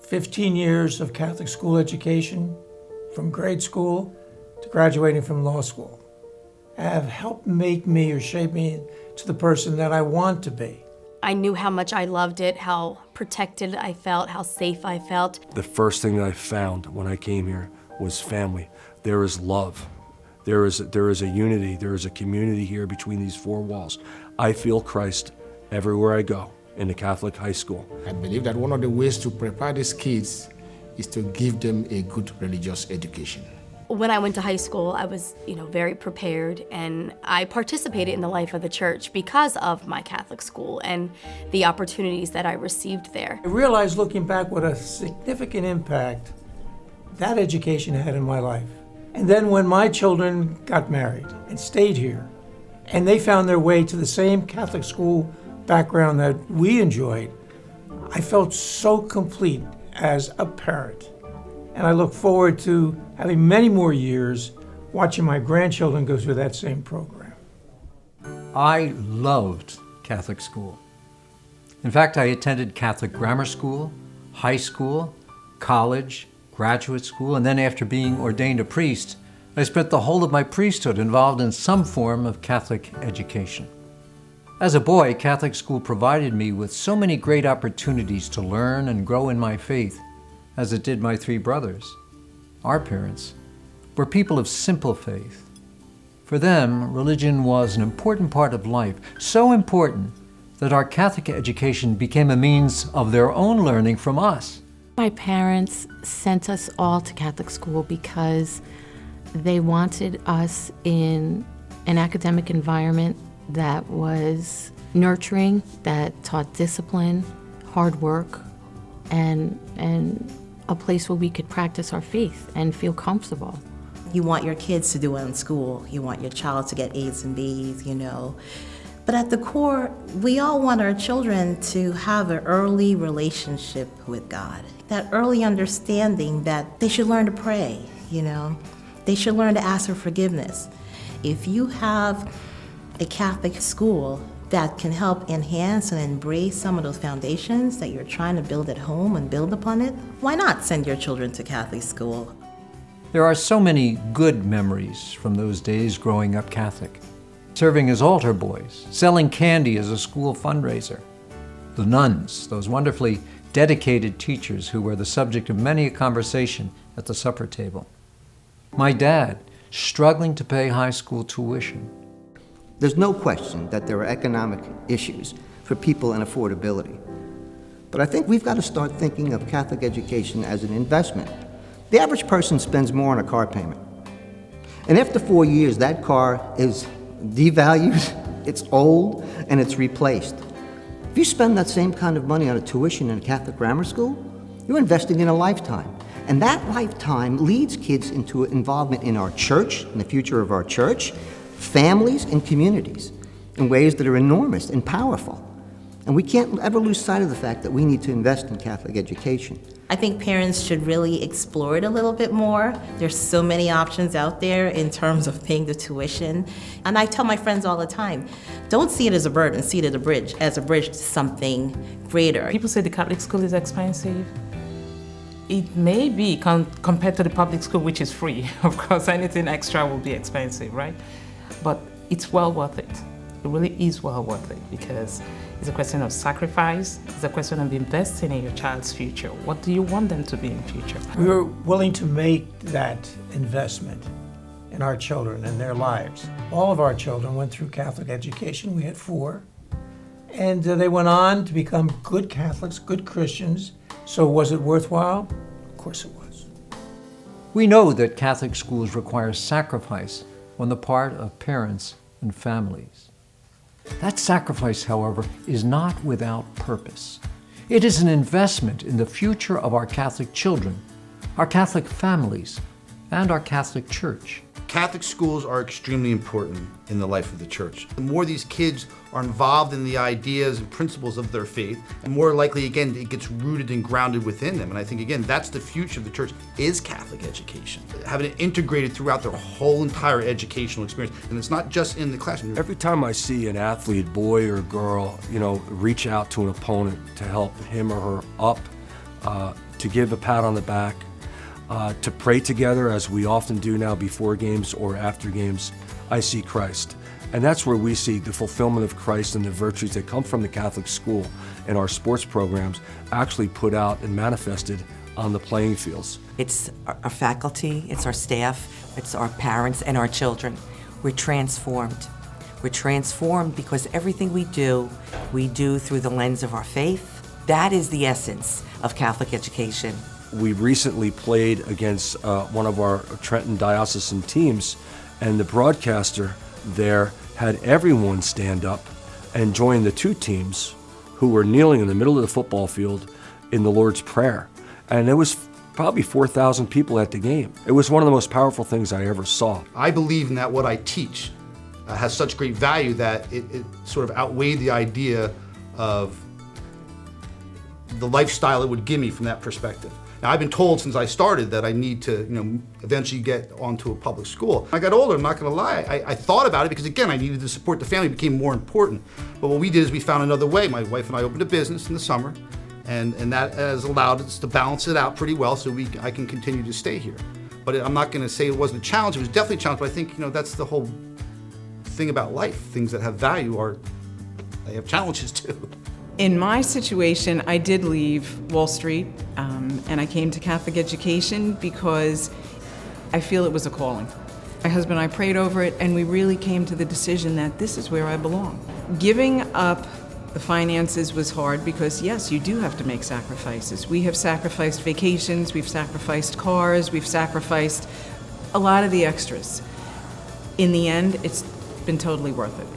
15 years of Catholic school education, from grade school to graduating from law school, have helped make me or shape me to the person that I want to be. I knew how much I loved it, how protected I felt, how safe I felt. The first thing that I found when I came here was family. There is love. There is a unity, there is a community here between these four walls. I feel Christ everywhere I go in the Catholic high school. I believe that one of the ways to prepare these kids is to give them a good religious education. When I went to high school, I was, very prepared, and I participated in the life of the church because of my Catholic school and the opportunities that I received there. I realized looking back what a significant impact that education had in my life. And then when my children got married and stayed here, and they found their way to the same Catholic school background that we enjoyed, I felt so complete as a parent. And I look forward to having many more years watching my grandchildren go through that same program. I loved Catholic school. In fact, I attended Catholic grammar school, high school, college, graduate school, and then after being ordained a priest, I spent the whole of my priesthood involved in some form of Catholic education. As a boy, Catholic school provided me with so many great opportunities to learn and grow in my faith, as it did my three brothers. Our parents were people of simple faith. For them, religion was an important part of life, so important that our Catholic education became a means of their own learning from us. My parents sent us all to Catholic school because they wanted us in an academic environment that was nurturing, that taught discipline, hard work, and a place where we could practice our faith and feel comfortable. You want your kids to do well in school. You want your child to get A's and B's, But at the core, we all want our children to have an early relationship with God. That early understanding that they should learn to pray, They should learn to ask for forgiveness. If you have a Catholic school that can help enhance and embrace some of those foundations that you're trying to build at home and build upon it, why not send your children to Catholic school? There are so many good memories from those days growing up Catholic. Serving as altar boys, selling candy as a school fundraiser. The nuns, those wonderfully dedicated teachers who were the subject of many a conversation at the supper table. My dad, struggling to pay high school tuition. There's no question that there are economic issues for people and affordability. But I think we've got to start thinking of Catholic education as an investment. The average person spends more on a car payment. And after 4 years, that car is devalued, it's old, and it's replaced. If you spend that same kind of money on a tuition in a Catholic grammar school, you're investing in a lifetime. And that lifetime leads kids into involvement in our church, in the future of our church, families and communities, in ways that are enormous and powerful. And we can't ever lose sight of the fact that we need to invest in Catholic education. I think parents should really explore it a little bit more. There's so many options out there in terms of paying the tuition. And I tell my friends all the time, don't see it as a burden, see it as a bridge to something greater. People say the Catholic school is expensive. It may be compared to the public school, which is free. Of course, anything extra will be expensive, right? But it's well worth it. It really is well worth it because it's a question of sacrifice. It's a question of investing in your child's future. What do you want them to be in future? We were willing to make that investment in our children and their lives. All of our children went through Catholic education. We had 4. And they went on to become good Catholics, good Christians. So was it worthwhile? Of course it was. We know that Catholic schools require sacrifice on the part of parents and families. That sacrifice, however, is not without purpose. It is an investment in the future of our Catholic children, our Catholic families, and our Catholic Church. Catholic schools are extremely important in the life of the church. The more these kids are involved in the ideas and principles of their faith, the more likely, again, it gets rooted and grounded within them. And I think, again, that's the future of the church, is Catholic education. Having it integrated throughout their whole entire educational experience. And it's not just in the classroom. Every time I see an athlete, boy or girl, reach out to an opponent to help him or her up, to give a pat on the back, to pray together as we often do now before games or after games, I see Christ. And that's where we see the fulfillment of Christ and the virtues that come from the Catholic school and our sports programs actually put out and manifested on the playing fields. It's our faculty, it's our staff, it's our parents and our children. We're transformed. We're transformed because everything we do through the lens of our faith. That is the essence of Catholic education. We recently played against one of our Trenton diocesan teams, and the broadcaster there had everyone stand up and join the two teams who were kneeling in the middle of the football field in the Lord's Prayer. And there was probably 4,000 people at the game. It was one of the most powerful things I ever saw. I believe in that what I teach has such great value that it sort of outweighed the idea of the lifestyle it would give me from that perspective. Now, I've been told since I started that I need to, eventually get onto a public school. When I got older, I'm not gonna lie, I thought about it because, again, I needed to support the family. It became more important. But what we did is we found another way. My wife and I opened a business in the summer, and that has allowed us to balance it out pretty well so I can continue to stay here. But I'm not gonna say it wasn't a challenge. It was definitely a challenge, but I think, that's the whole thing about life. Things that have value they have challenges too. In my situation, I did leave Wall Street and I came to Catholic education because I feel it was a calling. My husband and I prayed over it, and we really came to the decision that this is where I belong. Giving up the finances was hard because, yes, you do have to make sacrifices. We have sacrificed vacations, we've sacrificed cars, we've sacrificed a lot of the extras. In the end, it's been totally worth it.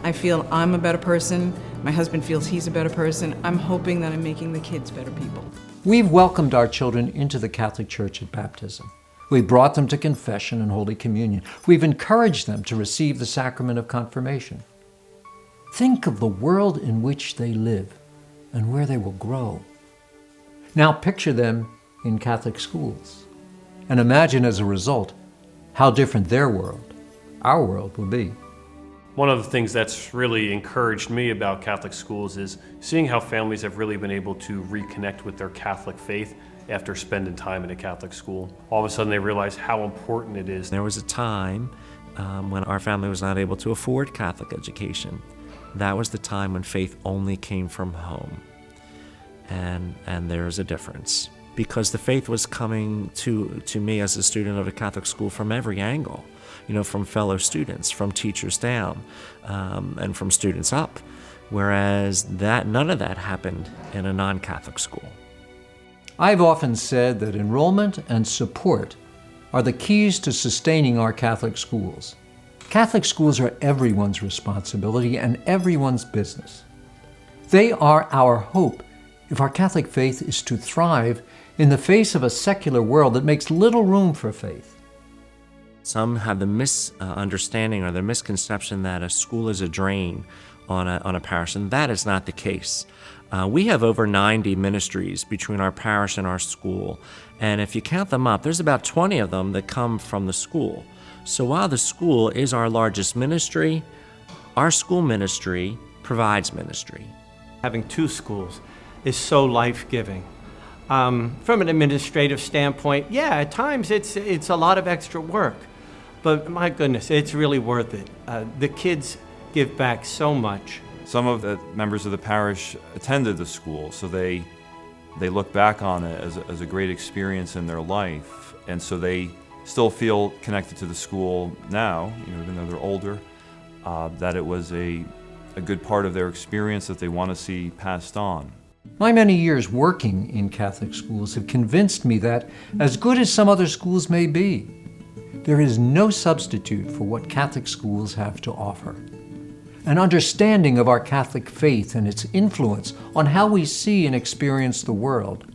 I feel I'm a better person. My husband feels he's a better person. I'm hoping that I'm making the kids better people. We've welcomed our children into the Catholic Church at baptism. We've brought them to confession and Holy Communion. We've encouraged them to receive the sacrament of confirmation. Think of the world in which they live and where they will grow. Now picture them in Catholic schools and imagine as a result how different their world, our world, will be. One of the things that's really encouraged me about Catholic schools is seeing how families have really been able to reconnect with their Catholic faith after spending time in a Catholic school. All of a sudden they realize how important it is. There was a time when our family was not able to afford Catholic education. That was the time when faith only came from home. And there's a difference. Because the faith was coming to me as a student of a Catholic school from every angle. From fellow students, from teachers down, and from students up, whereas none of that happened in a non-Catholic school. I've often said that enrollment and support are the keys to sustaining our Catholic schools. Catholic schools are everyone's responsibility and everyone's business. They are our hope if our Catholic faith is to thrive in the face of a secular world that makes little room for faith. Some have the misunderstanding or the misconception that a school is a drain on a parish, and that is not the case. We have over 90 ministries between our parish and our school, and if you count them up, there's about 20 of them that come from the school. So while the school is our largest ministry, our school ministry provides ministry. Having two schools is so life-giving. From an administrative standpoint, yeah, at times it's a lot of extra work. But my goodness, it's really worth it. The kids give back so much. Some of the members of the parish attended the school, so they look back on it as a great experience in their life, and so they still feel connected to the school now, even though they're older, that it was a good part of their experience that they want to see passed on. My many years working in Catholic schools have convinced me that, as good as some other schools may be, there is no substitute for what Catholic schools have to offer. An understanding of our Catholic faith and its influence on how we see and experience the world.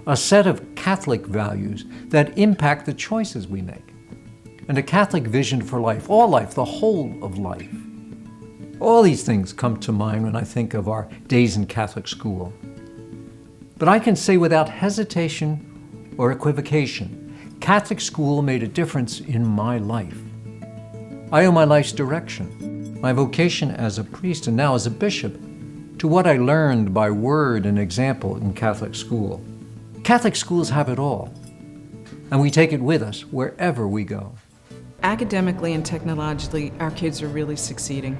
A set of Catholic values that impact the choices we make. And a Catholic vision for life, all life, the whole of life. All these things come to mind when I think of our days in Catholic school. But I can say without hesitation or equivocation, Catholic school made a difference in my life. I owe my life's direction, my vocation as a priest and now as a bishop, to what I learned by word and example in Catholic school. Catholic schools have it all, and we take it with us wherever we go. Academically and technologically, our kids are really succeeding.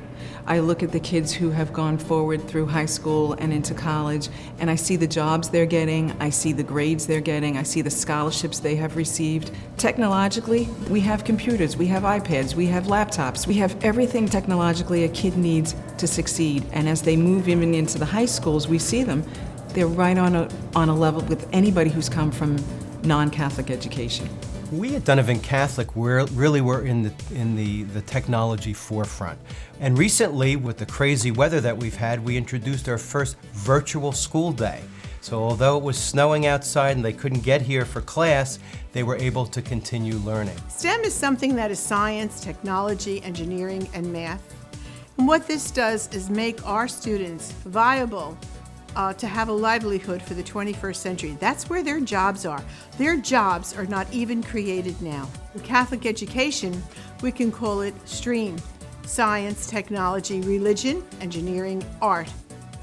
I look at the kids who have gone forward through high school and into college, and I see the jobs they're getting, I see the grades they're getting, I see the scholarships they have received. Technologically, we have computers, we have iPads, we have laptops, we have everything technologically a kid needs to succeed. And as they move even into the high schools, we see them, they're right on a level with anybody who's come from non-Catholic education. We at Donovan Catholic really were in the technology forefront. And recently, with the crazy weather that we've had, we introduced our first virtual school day. So although it was snowing outside and they couldn't get here for class, they were able to continue learning. STEM is something that is science, technology, engineering, and math. And what this does is make our students viable to have a livelihood for the 21st century. That's where their jobs are. Their jobs are not even created now. In Catholic education, we can call it STEAM: science, technology, religion, engineering, art,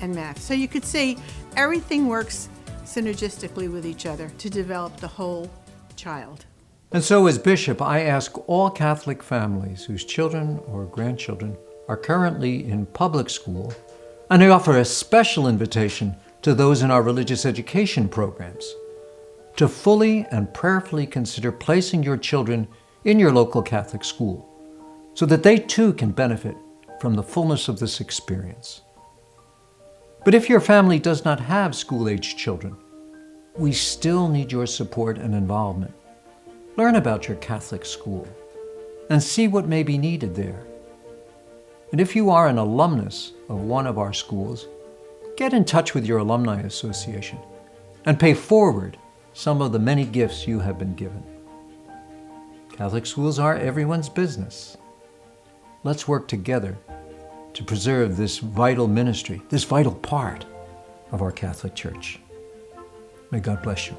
and math. So you could see everything works synergistically with each other to develop the whole child. And so as bishop, I ask all Catholic families whose children or grandchildren are currently in public school, and I offer a special invitation to those in our religious education programs to fully and prayerfully consider placing your children in your local Catholic school so that they too can benefit from the fullness of this experience. But if your family does not have school-aged children, we still need your support and involvement. Learn about your Catholic school and see what may be needed there. And if you are an alumnus of one of our schools, get in touch with your alumni association and pay forward some of the many gifts you have been given. Catholic schools are everyone's business. Let's work together to preserve this vital ministry, this vital part of our Catholic Church. May God bless you.